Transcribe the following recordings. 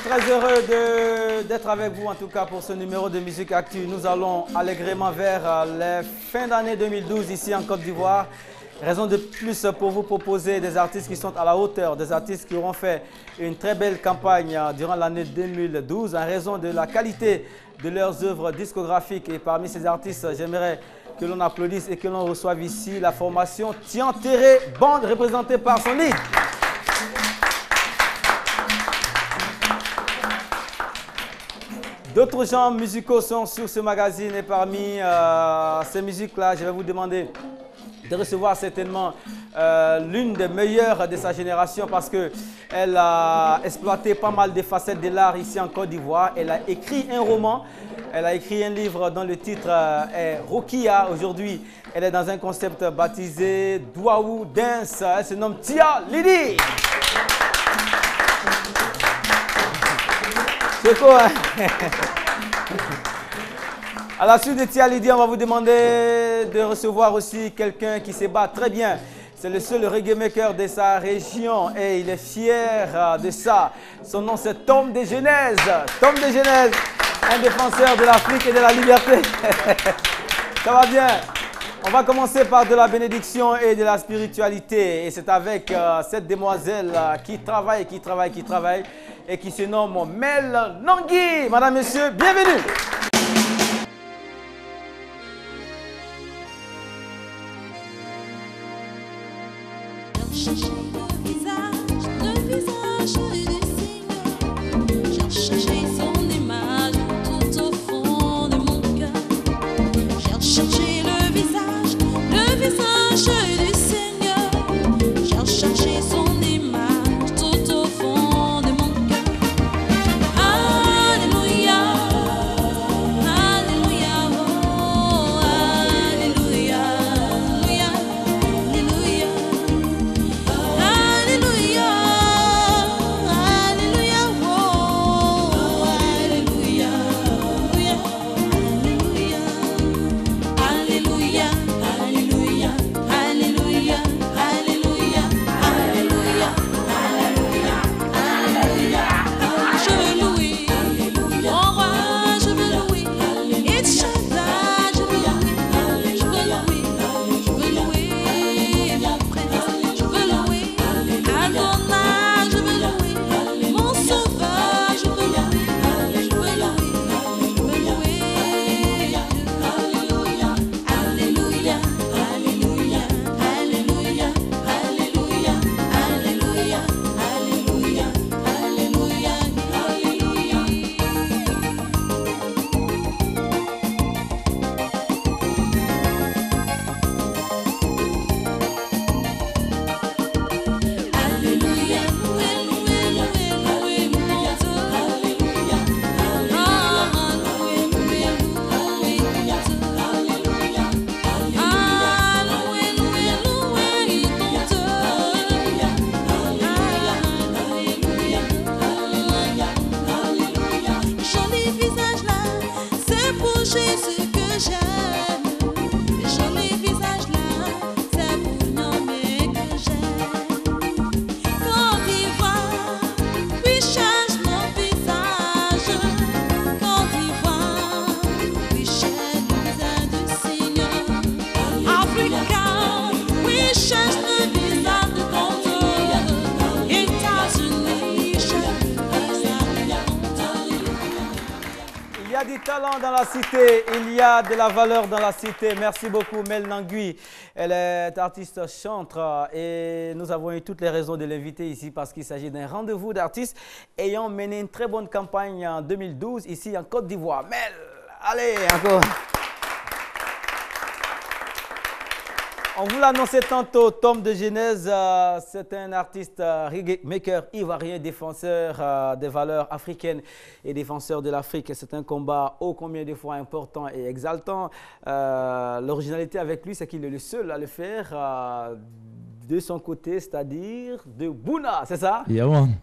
très heureux d'être avec vous, en tout cas pour ce numéro de Musique Actu. Nous allons allègrement vers les fins d'année 2012 ici en Côte d'Ivoire. Raison de plus pour vous proposer des artistes qui sont à la hauteur, des artistes qui auront fait une très belle campagne durant l'année 2012 en raison de la qualité de leurs œuvres discographiques. Et parmi ces artistes, j'aimerais que l'on applaudisse et que l'on reçoive ici la formation Tianteré Band, représentée par son lead. D'autres genres musicaux sont sur ce magazine et parmi ces musiques-là, je vais vous demander de recevoir certainement l'une des meilleures de sa génération parce qu'elle a exploité pas mal de facettes de l'art ici en Côte d'Ivoire. Elle a écrit un roman, elle a écrit un livre dont le titre est Rokia. Aujourd'hui, elle est dans un concept baptisé Douaou Dance. Elle se nomme Tia Lidi. C'est quoi? À la suite de Tia Lidi, on va vous demander de recevoir aussi quelqu'un qui se bat très bien. C'est le seul reggae maker de sa région et il est fier de ça. Son nom c'est Tom de Genèse. Tom de Genèse, un défenseur de l'Afrique et de la liberté. Ça va bien? On va commencer par de la bénédiction et de la spiritualité. Et c'est avec cette demoiselle qui travaille et qui se nomme Mel Nangui. Madame, Messieurs, bienvenue. Chercher le visage du Seigneur. J'ai cherché son image tout au fond de mon cœur. J'ai cherché le visage du Seigneur. J'ai cherché son image tout au fond de mon cœur. Alléluia, Alléluia, oh, Alléluia, Alléluia, Alléluia. Alléluia, Alléluia, oh, Alléluia, Alléluia, Alléluia, Alléluia, Alléluia, Alléluia, Alléluia, Alléluia, je veux louer, mon roi, je veux louer, et Shaddai, je veux louer, je veux louer, mon prince, je veux louer. Adonai, je veux louer, mon sauveur, je veux louer, je veux louer, je veux louer. Alléluia, Alléluia, Alléluia, Alléluia, Alléluia, Alléluia, Alléluia, Alléluia, Alléluia, loué, loué, loué, loué, mon Dieu. Alléluia, ah, loué, loué, loué, mon Dieu. Alléluia, ah, loué, loué, loué, ton Dieu. Alléluia, Alléluia, Alléluia. Joli visage là, c'est pour Jésus que j'aime. Joli visage là, c'est pour nommer que j'aime. Quand il voit, oui, change mon visage. Quand il voit, oui, change le visage du Seigneur. Africain, oui, change le visage de ton Dieu. États-Unis, change le visage de ton Dieu. Il y a du talent dans la cité, il y a de la valeur dans la cité. Merci beaucoup Mel Nangui. Elle est artiste chantre et nous avons eu toutes les raisons de l'inviter ici parce qu'il s'agit d'un rendez-vous d'artistes ayant mené une très bonne campagne en 2012 ici en Côte d'Ivoire. Mel, allez encore. On vous l'annonçait tantôt, Tom de Genèse, c'est un artiste reggae maker ivoirien, défenseur des valeurs africaines et défenseur de l'Afrique. C'est un combat ô combien de fois important et exaltant. L'originalité avec lui, c'est qu'il est le seul à le faire de son côté, c'est-à-dire de Bouna, c'est ça? Yeah, man.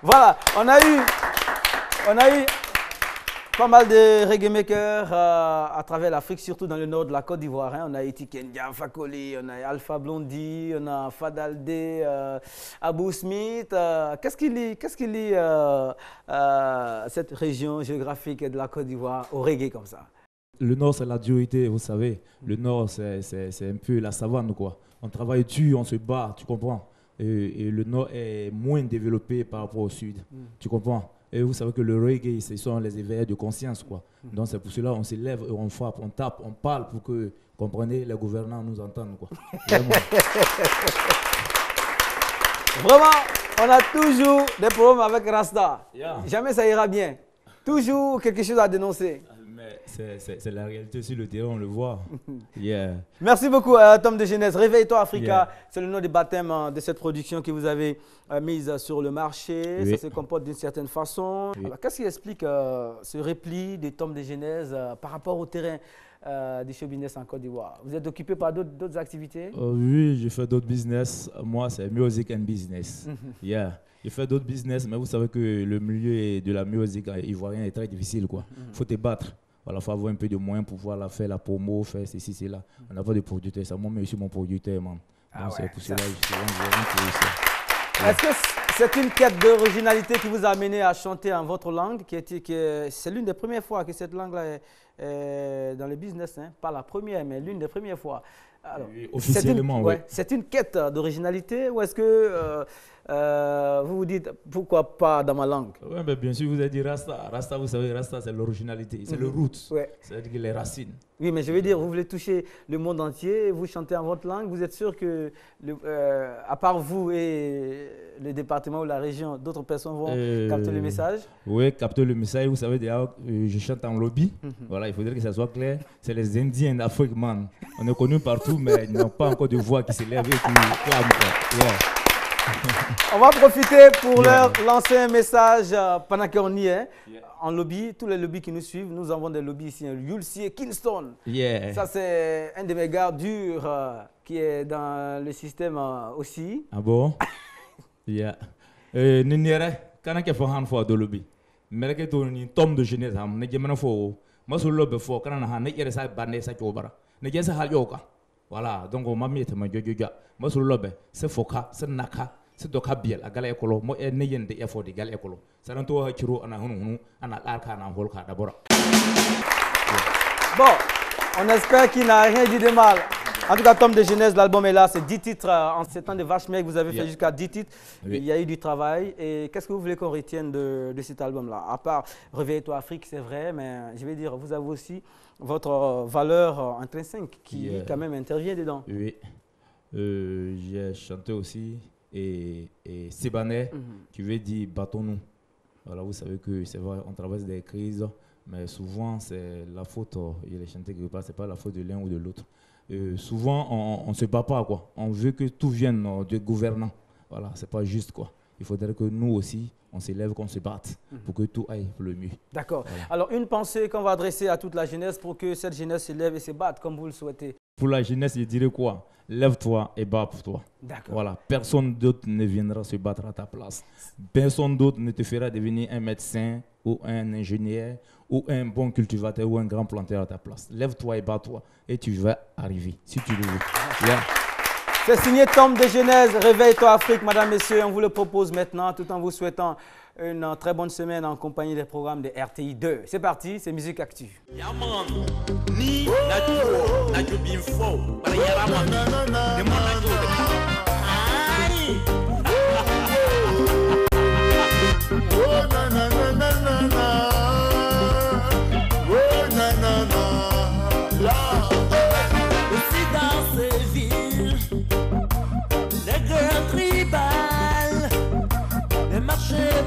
Voilà, on a eu Pas mal de reggae makers à travers l'Afrique, surtout dans le nord de la Côte d'Ivoire. Hein. On a Iti Kendia, Fakoli, on a Alpha Blondie, on a Fadaldé, Abou Smith. Qu'est-ce qui lie cette région géographique de la Côte d'Ivoire au reggae comme ça? Le Nord, c'est la dualité, vous savez. Le Nord, c'est un peu la savane, quoi. On travaille dur, on se bat, tu comprends. Et le Nord est moins développé par rapport au Sud, tu comprends. Et vous savez que le reggae, ce sont les éveils de conscience, quoi. Donc c'est pour cela qu'on se lève, on frappe, on tape, on parle pour que, comprenez, les gouvernants nous entendent, quoi. Vraiment. Vraiment, on a toujours des problèmes avec Rasta. Yeah. Jamais ça ira bien. Toujours quelque chose à dénoncer. Mais c'est la réalité sur le terrain, on le voit. Yeah. Merci beaucoup, Tom de Genèse. Réveille-toi Africa, Yeah. c'est le nom du baptême de cette production que vous avez mise sur le marché. Oui. Ça se comporte d'une certaine façon. Oui. Alors, qu'est-ce qui explique ce repli de Tom de Genèse par rapport au terrain du show business en Côte d'Ivoire? Vous êtes occupé par d'autres activités? Oui, j'ai fait d'autres business. Moi, c'est music and business. Yeah. J'ai fait d'autres business, mais vous savez que le milieu de la musique ivoirienne est très difficile, quoi. Faut te battre. Voilà, faut avoir un peu de moyens pour pouvoir faire la promo, faire ceci, cela. On n'a pas de producteur, c'est moi-même, je suis mon producteur, man. Ah Donc ouais, c'est pour ça. cela que je suis vraiment pour ça. Est-ce que c'est une quête d'originalité qui vous a amené à chanter en votre langue? C'est l'une des premières fois que cette langue-là est dans le business, hein? Pas la première, mais l'une des premières fois. Alors, Oui, officiellement, oui. C'est une quête d'originalité ou est-ce que vous vous dites pourquoi pas dans ma langue? Oui, mais bien sûr, vous avez dit Rasta. Rasta, vous savez, Rasta, c'est l'originalité, c'est le root. Ouais. C'est-à-dire les racines. Oui, mais je veux dire, vous voulez toucher le monde entier, vous chantez en votre langue, vous êtes sûr que, à part vous et le département ou la région, d'autres personnes vont capter le message? Oui, capter le message. Vous savez, déjà, je chante en lobby. Voilà, il faudrait que ça soit clair. C'est les Indiens d'Afrique, man. On est connus partout, mais ils n'ont pas encore de voix qui s'élève et qui clament, quoi. Yeah. On va profiter pour leur lancer un message pendant qu'on y est. En lobby, tous les lobbies qui nous suivent, nous avons des lobbies ici, Yulsi et Kingston. Yeah. Ça, c'est un de mes gars durs qui est dans le système aussi. Ah bon? Yeah. Niniere, quand on fait un fois de lobby, mais que tu es Tom de Genèse, ne sais pas fort. Moi, sur le lobby fort, quand on a un nègre ça bandé ça chobara. Ne sais pas halioka. Voilà, donc on m'a mis à ma jojoja. Moi, sur le lobby, c'est foka, c'est naka. C'est doka biel a galé écolo mo e neyen de effort de galé écolo ça n'en to ha chiro ana hunu ana larka na holka d'abord. Bon, on espère qu'il n'a rien dit de mal. En tout cas, Tom de Genèse, l'album est là, c'est 10 titres en 7 ans de vache mec, vous avez fait jusqu'à 10 titres. Oui. Il y a eu du travail. Et qu'est-ce que vous voulez qu'on retienne de cet album-là? À part Réveille-toi Afrique, c'est vrai, mais je vais dire, vous avez aussi votre valeur intrinsèque qui quand même intervient dedans. Oui, j'ai chanté aussi et Sébané, qui veut dire battons-nous. Voilà, vous savez que c'est vrai, on traverse des crises, mais souvent c'est la faute, il est chanté quelque part, c'est pas la faute de l'un ou de l'autre. Souvent on ne se bat pas, quoi. On veut que tout vienne des gouvernants. Voilà, c'est pas juste, quoi. Il faudrait que nous aussi, on s'élève, qu'on se batte pour que tout aille pour le mieux. D'accord. Voilà. Alors, une pensée qu'on va adresser à toute la jeunesse pour que cette jeunesse s'élève et se batte comme vous le souhaitez. Pour la jeunesse, je dirais quoi? Lève-toi et bats pour toi. D'accord. Voilà, personne d'autre ne viendra se battre à ta place. Personne d'autre ne te fera devenir un médecin ou un ingénieur ou un bon cultivateur ou un grand planteur à ta place. Lève-toi et bats-toi et tu vas arriver, si tu le veux. Yeah. C'est signé Tom de Genèse, Réveille-toi Afrique, mesdames, messieurs. On vous le propose maintenant tout en vous souhaitant une très bonne semaine en compagnie des programmes de RTI 2. C'est parti, c'est Musique Active.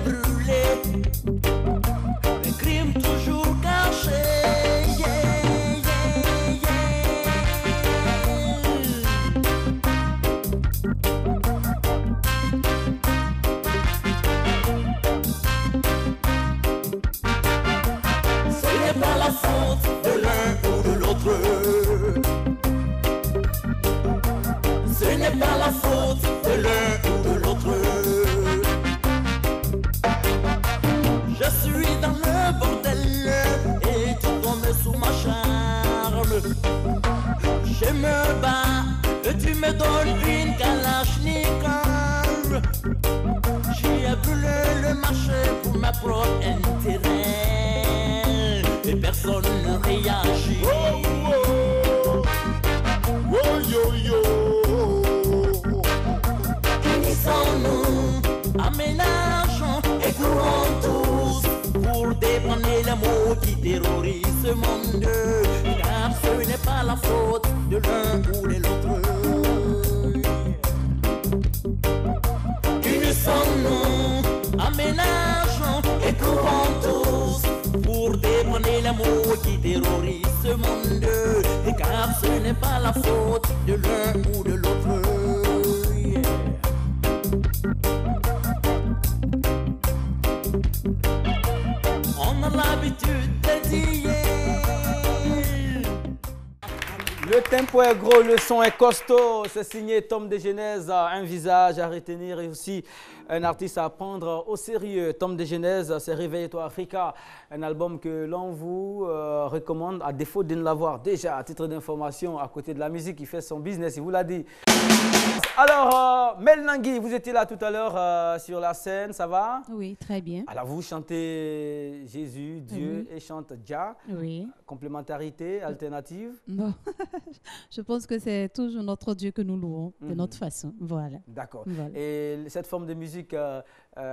Brûlé, les crimes toujours cachés. me bats, tu me donnes une kalachnikov. J'ai brûlé le marché pour ma propre intérêt et personne ne réagit. Unissons-nous, aménageons et courons tous pour dépanner les mots qui terrorisent ce monde, car ce n'est pas la faute de l'un ou de l'autre. Unissons-nous, aménageons et courons tous pour dépanner les mots qui terrorisent ce monde, car ce n'est pas la faute de l'un ou de l'autre. On a l'habitude de dire. Le tempo est gros, le son est costaud. C'est signé Tom de Genèse, un visage à retenir et aussi un artiste à prendre au sérieux. Tom de Genèse, c'est Réveille-toi Africa, un album que l'on vous recommande à défaut de ne l'avoir déjà à titre d'information à côté de la musique. Il fait son business, il vous l'a dit. Alors, Mel Nangui, vous étiez là tout à l'heure sur la scène, ça va? Oui, très bien. Alors, vous chantez Jésus, Dieu et chante Jah. Oui. Complémentarité, alternative? Bon, je pense que c'est toujours notre Dieu que nous louons de notre façon. Voilà. D'accord. Voilà. Et cette forme de musique,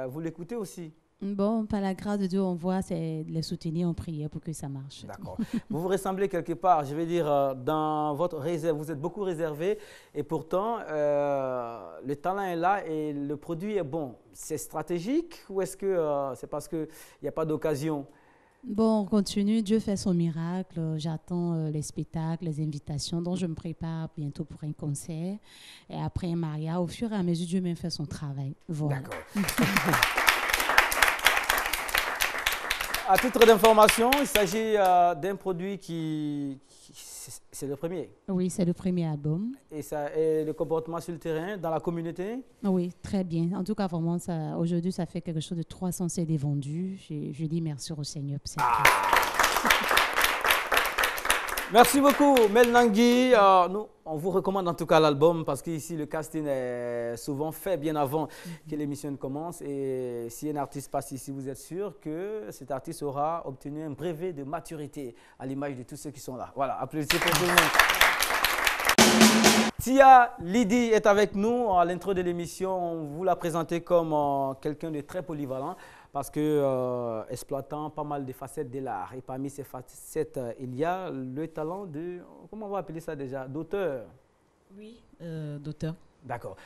vous l'écoutez aussi? Bon, par la grâce de Dieu, on voit, c'est de les soutenir en prière pour que ça marche. D'accord. Vous vous ressemblez quelque part, je veux dire, dans votre réserve, vous êtes beaucoup réservé et pourtant, le talent est là et le produit est bon. C'est stratégique ou est-ce que c'est parce qu'il n'y a pas d'occasion? Bon, on continue. Dieu fait son miracle. J'attends les spectacles, les invitations. Donc, je me prépare bientôt pour un concert. Et après un mariage, au fur et à mesure, Dieu même fait son travail. Voilà. D'accord. À titre d'information, il s'agit d'un produit c'est le premier. Oui, c'est le premier album. Et le comportement sur le terrain, dans la communauté? Oui, très bien. En tout cas, vraiment, aujourd'hui, ça fait quelque chose de 300 CD vendus. Je dis merci au Seigneur pour cette Merci beaucoup, Mel Nangui. Nous, on vous recommande en tout cas l'album parce qu'ici, le casting est souvent fait bien avant que l'émission ne commence. Et si un artiste passe ici, vous êtes sûr que cet artiste aura obtenu un brevet de maturité à l'image de tous ceux qui sont là. Voilà, applaudissez pour tout le monde. Tia Lydie est avec nous. À l'intro de l'émission, on vous l'a présentée comme quelqu'un de très polyvalent parce que exploitant pas mal de facettes de l'art. Et parmi ces facettes, il y a le talent de, comment on va appeler ça déjà, d'auteur. Oui, d'auteur. D'accord.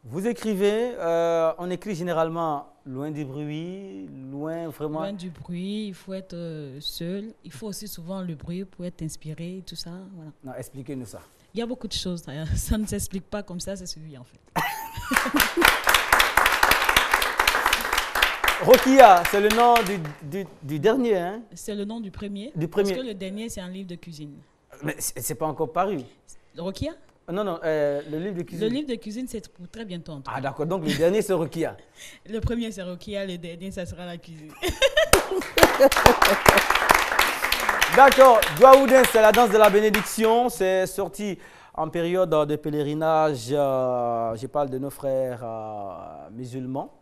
Vous écrivez, on écrit généralement loin du bruit, loin vraiment... Loin du bruit, il faut être seul. Il faut aussi souvent le bruit pour être inspiré, tout ça. Voilà. Non, expliquez-nous ça. Il y a beaucoup de choses. Ça ne s'explique pas comme ça, c'est suivi en fait. Rokia, c'est le nom du dernier, hein? C'est le nom du premier. Du premier. Parce que le dernier, c'est un livre de cuisine. Mais c'est pas encore paru. Rokia? Non, non, le livre de cuisine. Le livre de cuisine, c'est pour très bientôt. En tout cas. D'accord, donc le dernier, c'est Rokia. Le premier, c'est Rokia, le dernier, ça sera la cuisine. D'accord, Douaoudin, c'est la danse de la bénédiction. C'est sorti en période de pèlerinage. Je parle de nos frères musulmans.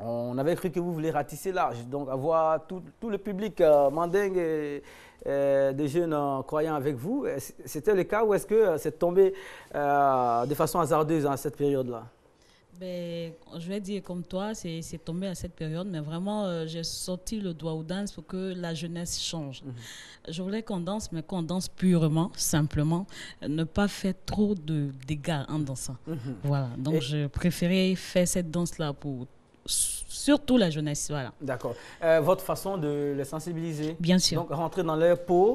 On avait cru que vous voulez ratisser large, donc avoir tout le public mandingue et des jeunes croyants avec vous. C'était le cas ou est-ce que c'est tombé de façon hasardeuse à cette période-là? Ben, je vais dire comme toi, c'est tombé à cette période, mais vraiment, j'ai sorti le Douaoudin pour que la jeunesse change. Je voulais qu'on danse, mais qu'on danse purement, simplement, ne pas faire trop de dégâts en dansant. Voilà, donc je préférais faire cette danse-là pour surtout la jeunesse. Voilà. D'accord. Votre façon de les sensibiliser? Bien sûr. Donc rentrer dans leur peau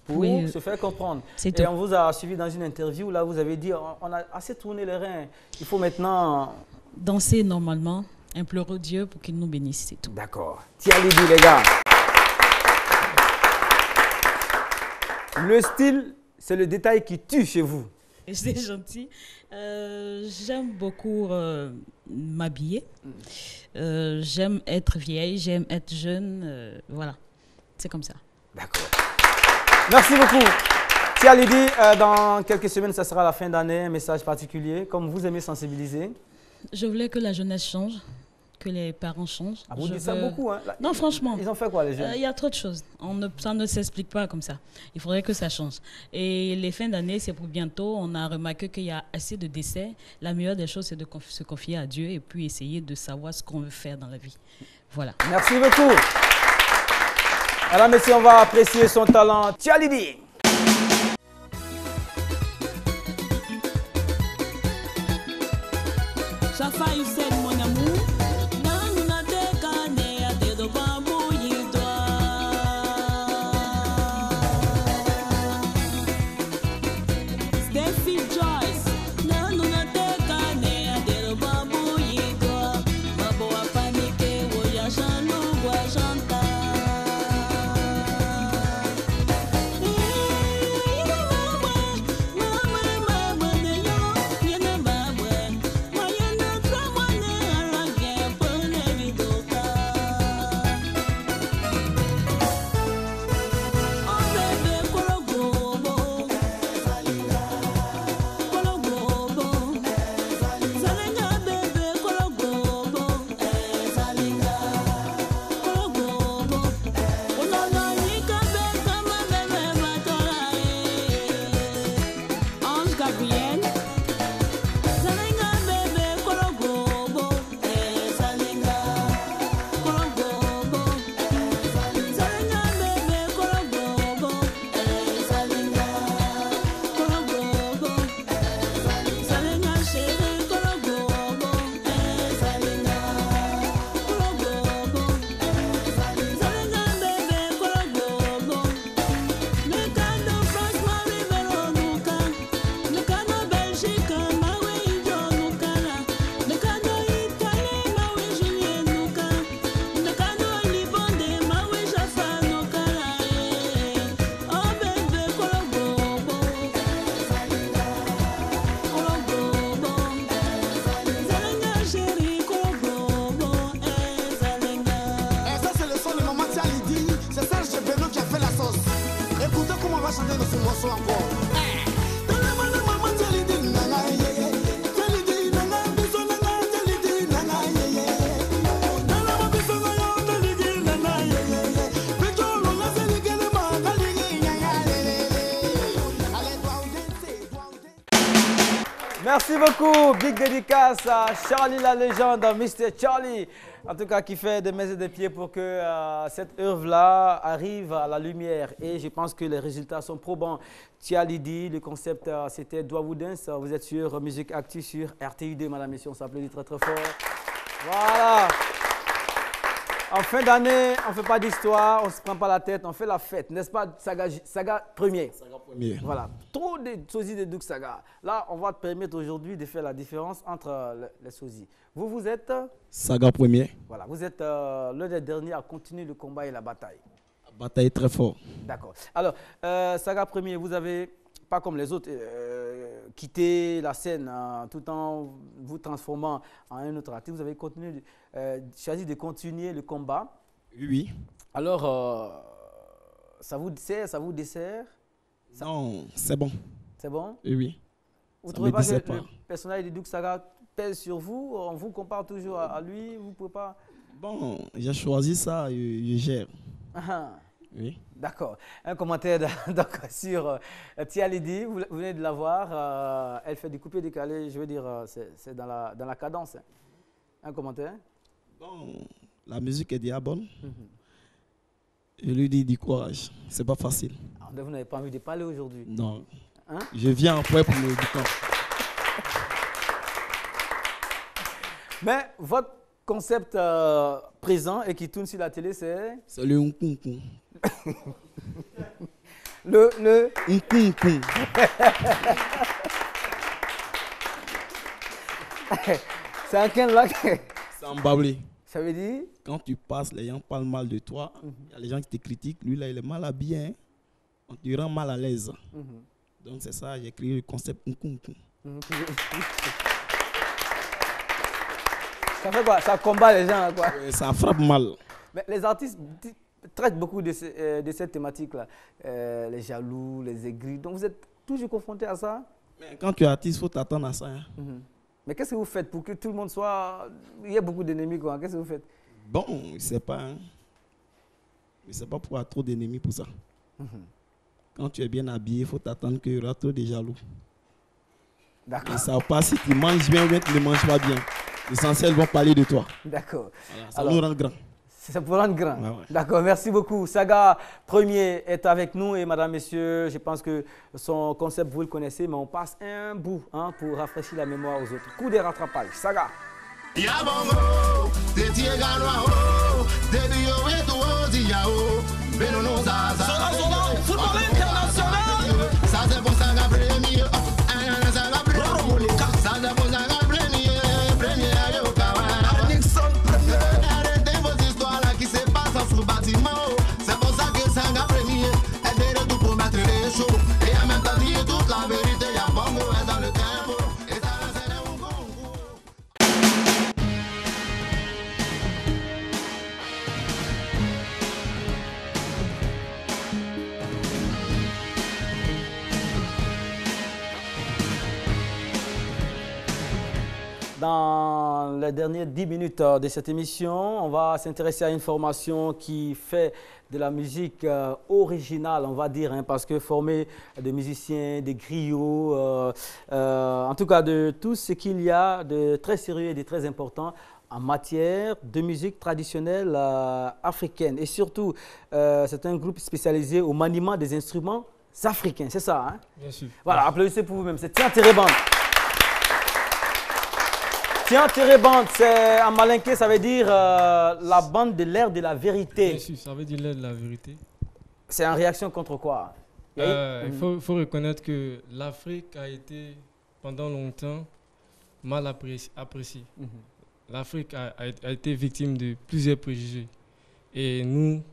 pour se faire comprendre. Et on vous a suivi dans une interview, là vous avez dit, on a assez tourné les reins, il faut maintenant... Danser normalement, implorer Dieu pour qu'il nous bénisse, c'est tout. D'accord. Tia Lydie, les gars. Le style, c'est le détail qui tue chez vous. C'est gentil. J'aime beaucoup m'habiller. J'aime être vieille, j'aime être jeune. Voilà, c'est comme ça. D'accord. Merci beaucoup. Tia Lydie, dans quelques semaines, ça sera la fin d'année. Un message particulier, comme vous aimez sensibiliser. Je voulais que la jeunesse change, que les parents changent. Ah, vous Je dites ça veux- beaucoup, hein? Non, franchement. Ils ont fait quoi, les jeunes? Il y a trop de choses. Ça ne s'explique pas comme ça. Il faudrait que ça change. Et les fins d'année, c'est pour bientôt. On a remarqué qu'il y a assez de décès. La meilleure des choses, c'est de se confier à Dieu et puis essayer de savoir ce qu'on veut faire dans la vie. Voilà. Merci beaucoup. Alors, messieurs, on va apprécier son talent. Tia Lydie. Chafa, you said mon amour. Dans la décane, à tes devant bouillir-toi. Steffi Joyce. Dans la décane, à tes devant bouillir-toi. Ma boa paniquer, voya Jean-Loup, voya chanter. Ange Gabriel. Zalenga bébé kologobo, zalenga kologobo, zalenga bébé kologobo, zalenga kologobo, zalenga chéri kologobo, zalenga kologobo, zalenga bébé kologobo. Mekano France Marie Veronuka, Mekano Belgique Mawe Idonukala, Mekano Italie Mawe Julien Nuka, Mekano Libonde Mawe Jafa Nukala. Oh bébé kologobo, kologobo, zalenga chéri kologobo, zalenga. Et ça c'est le son de Maman Tia Lydie. C'est Serge Beno qui a fait la sauce. Écoutez comment on va chanter dans ce morceau encore. Dans la main de Maman Tia Lydie, nana, yeah, yeah. Tia Lydie, nana, bisou, nana, Tia Lydie, nana, yeah, yeah. Nana, ma bisou, nana, Tia Lydie, nana, yeah, yeah. Bisou, nana, Tia Lydie, nana, Tia Lydie, yeah, yeah, yeah, yeah. Allez, toi, ou danser, toi, ou danser. Merci beaucoup. Big dédicace à Charlie la légende, Mr. Charlie. En tout cas, qui fait des mains et des pieds pour que cette œuvre-là arrive à la lumière. Et je pense que les résultats sont probants. Tia Lydie, le concept, c'était Douawou Dance. Vous êtes sur Musique Actu sur RTUD, madame, messieurs. On s'applaudit très, très fort. Voilà. En fin d'année, on ne fait pas d'histoire, on ne se prend pas la tête, on fait la fête. N'est-ce pas, Saga premier? Voilà. Trop de sosies de Douk Saga. Là, on va te permettre aujourd'hui de faire la différence entre les sosies. Vous êtes, Saga premier, voilà, vous êtes l'un des derniers à continuer le combat et la bataille. bataille très fort. D'accord. Alors, Saga premier, vous avez, pas comme les autres, quitté la scène tout en vous transformant en un autre artiste. Vous avez continué, choisi de continuer le combat. Oui. Alors, ça vous dessert, ça vous dessert? Non, c'est bon. C'est bon? Oui. Vous ne Ça trouvez me pas que dessert le pas. personnage de Douk Saga pèse sur vous? On vous compare toujours à lui? Vous ne pouvez pas... Bon, j'ai choisi ça, je gère. Ah, Oui. d'accord. Un commentaire donc, sur Tia Lydie, vous venez de la voir. Elle fait du coupé-décalé, je veux dire, c'est dans la cadence. Hein. Un commentaire? Bon, la musique est déjà bonne. Je lui dis du courage. C'est pas facile. Alors, vous n'avez pas envie de parler aujourd'hui? Non. Hein? Je viens après pour me dire. Mais votre concept présent et qui tourne sur la télé, c'est C'est le unkunkum. le Unkunkum. c'est un quel là? C'est en bablé. Ça veut dire? Quand tu passes, les gens parlent mal de toi. Il y a les gens qui te critiquent. Lui, là, il est mal habillé. Hein. On te rend mal à l'aise. Donc, c'est ça, j'ai créé le concept unkunkum. Ça fait quoi? Ça combat les gens, quoi. Ça frappe mal. Mais les artistes traite beaucoup de cette thématique-là. Les jaloux, les aigris. Donc, vous êtes toujours confronté à ça? Mais quand tu es artiste, il faut t'attendre à ça. Hein. Mais qu'est-ce que vous faites pour que tout le monde soit... Il y a beaucoup d'ennemis, quoi. Qu'est-ce que vous faites? Bon, je ne sais pas. Hein. Je ne sais pas pourquoi il y a trop d'ennemis pour ça. Quand tu es bien habillé, il faut t'attendre qu'il y aura trop de jaloux. D'accord. Ils ne savent pas si tu manges bien ou bien tu ne manges pas bien. L'essentiel, ils vont parler de toi. D'accord. Voilà, ça Alors, nous rend grand. ça peut rendre grand. Ouais. D'accord, merci beaucoup. Saga Premier est avec nous et madame, messieurs, je pense que son concept, vous le connaissez, mais on passe un bout pour rafraîchir la mémoire aux autres. Coup de rattrapage. Saga. Yabongo, de Tieganoa, de Dio et Diao, Benono Zaza, football international. Ça c'est pour Saga Premier, Saga Premier, ça c'est pour Saga Premier, Ayokawa, Nixon Premier. Arrêtez vos histoires là qui se passent sous le bâtiment. C'est pour ça que Saga Premier est derrière tout pour mettre les shows. Et en même temps dire toute la vérité, Yabongo est dans le tempo. Et ça c'est le Congo. Dans les dernières 10 minutes de cette émission, on va s'intéresser à une formation qui fait de la musique originale, on va dire, hein, parce que former des musiciens, des griots, en tout cas de tout ce qu'il y a de très sérieux et de très important en matière de musique traditionnelle africaine. Et surtout, c'est un groupe spécialisé au maniement des instruments africains, c'est ça, hein? Bien sûr. Voilà, applaudissez pour vous-même, c'est Tian Tereband. Tian Tereband, c'est en malinké, ça veut dire la bande de l'air de la vérité. Bien sûr, ça veut dire l'air de la vérité. C'est en réaction contre quoi? Il faut reconnaître que l'Afrique a été pendant longtemps mal appréciée. L'Afrique a été victime de plusieurs préjugés. Et nous,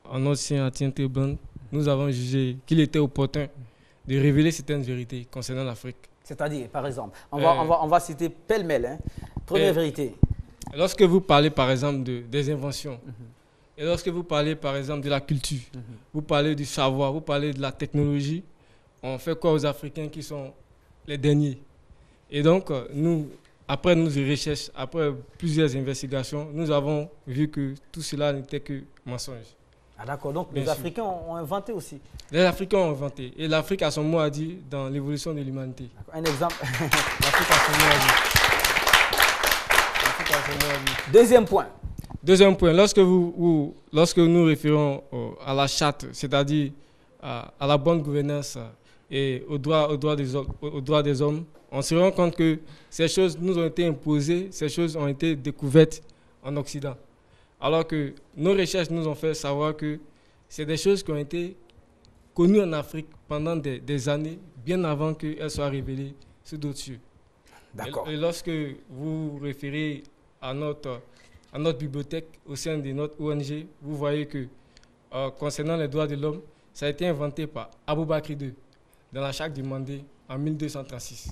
en ancien à Tian Tereband, nous avons jugé qu'il était opportun de révéler certaines vérités concernant l'Afrique. C'est-à-dire, par exemple, on va citer pêle-mêle. Hein. Première vérité. Lorsque vous parlez, par exemple, des inventions, et lorsque vous parlez, par exemple, de la culture, vous parlez du savoir, vous parlez de la technologie, on fait quoi aux Africains qui sont les derniers? Et donc, nous, après nos recherches, après plusieurs investigations, nous avons vu que tout cela n'était que mensonge. Ah d'accord, donc Bien les sûr. Africains ont inventé aussi. Les Africains ont inventé. Et l'Afrique a son mot à dire dans l'évolution de l'humanité. Un exemple. L'Afrique a son mot à dire. L'Afrique a son mot à dire. Deuxième point. Deuxième point, lorsque nous référons à la charte, c'est-à-dire à la bonne gouvernance et aux droits des hommes, on se rend compte que ces choses nous ont été imposées, ces choses ont été découvertes en Occident. Alors que nos recherches nous ont fait savoir que c'est des choses qui ont été connues en Afrique pendant des années, bien avant qu'elles soient révélées sur d'autres cieux. D'accord. Et lorsque vous vous référez à notre bibliothèque au sein de notre ONG, vous voyez que concernant les droits de l'homme, ça a été inventé par Aboubakry II dans la charte du Mandé en 1236.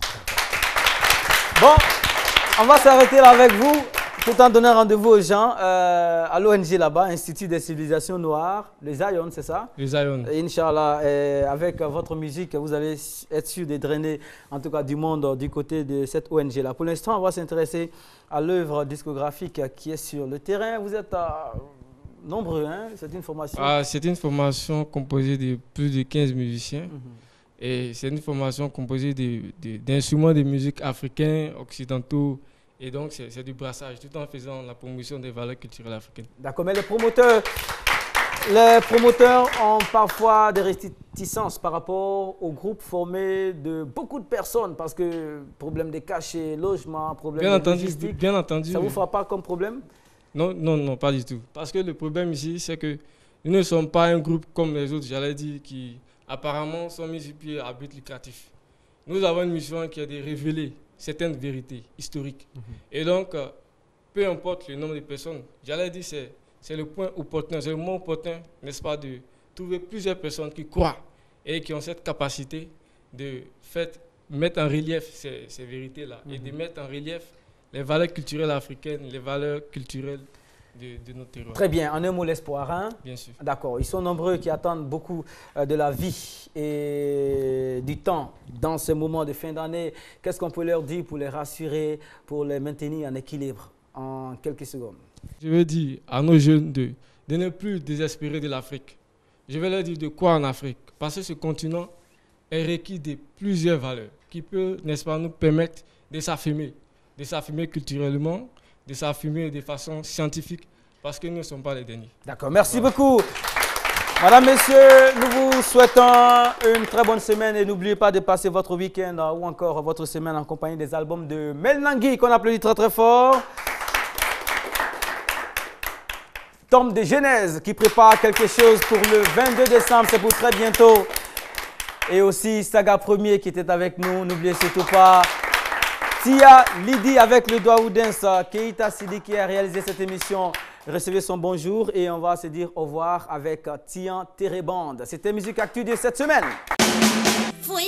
Bon, on va s'arrêter là avec vous, tout en donnant rendez-vous aux gens à l'ONG là-bas, Institut des civilisations noires, les Zion, c'est ça? Les Zion. Et Inch'Allah, avec votre musique, vous allez être sûr de drainer, en tout cas du monde, du côté de cette ONG-là. Pour l'instant, on va s'intéresser à l'œuvre discographique qui est sur le terrain. Vous êtes nombreux, hein? C'est une formation. C'est une formation composée de plus de 15 musiciens. Et c'est une formation composée d'instruments de musique africains, occidentaux. Et donc, c'est du brassage, tout en faisant la promotion des valeurs culturelles africaines. D'accord, mais les promoteurs ont parfois des réticences par rapport au groupe formé de beaucoup de personnes, parce que problème de cachets, logement, problème de logistique. Bien entendu. Ça ne vous fera pas comme problème? Non, pas du tout. Parce que le problème ici, c'est que nous ne sommes pas un groupe comme les autres, j'allais dire, qui apparemment sont mis sur pied à but lucratif. Nous avons une mission qui est de révéler certaines vérités historiques. Et donc, peu importe le nombre de personnes, j'allais dire, c'est le point opportun, c'est le moment opportun, n'est-ce pas, de trouver plusieurs personnes qui croient et qui ont cette capacité de mettre en relief ces vérités-là et de mettre en relief les valeurs culturelles africaines, les valeurs culturelles de notre terroir. Très bien, en un mot l'espoir, hein? Bien sûr. D'accord, ils sont nombreux qui attendent beaucoup de la vie et du temps dans ce moment de fin d'année. Qu'est-ce qu'on peut leur dire pour les rassurer, pour les maintenir en équilibre en quelques secondes? Je veux dire à nos jeunes de ne plus désespérer de l'Afrique. Je vais leur dire de quoi en Afrique? Parce que ce continent est requis de plusieurs valeurs qui peuvent, n'est-ce pas, nous permettre de s'affirmer culturellement, de s'affirmer de façon scientifique, parce que nous ne sommes pas les derniers. D'accord, merci beaucoup. Madame, messieurs, nous vous souhaitons une très bonne semaine et n'oubliez pas de passer votre week-end ou encore votre semaine en compagnie des albums de Mel Nangui, qu'on applaudit très très fort. Tom de Genèse qui prépare quelque chose pour le 22 décembre, c'est pour très bientôt. Et aussi Saga Premier qui était avec nous, n'oubliez surtout pas. Tia Lidi avec le Douaoud Dance, Keita Sidi qui a réalisé cette émission. Recevez son bonjour et on va se dire au revoir avec Tian Tereband. C'était Musique Actu de cette semaine. Foi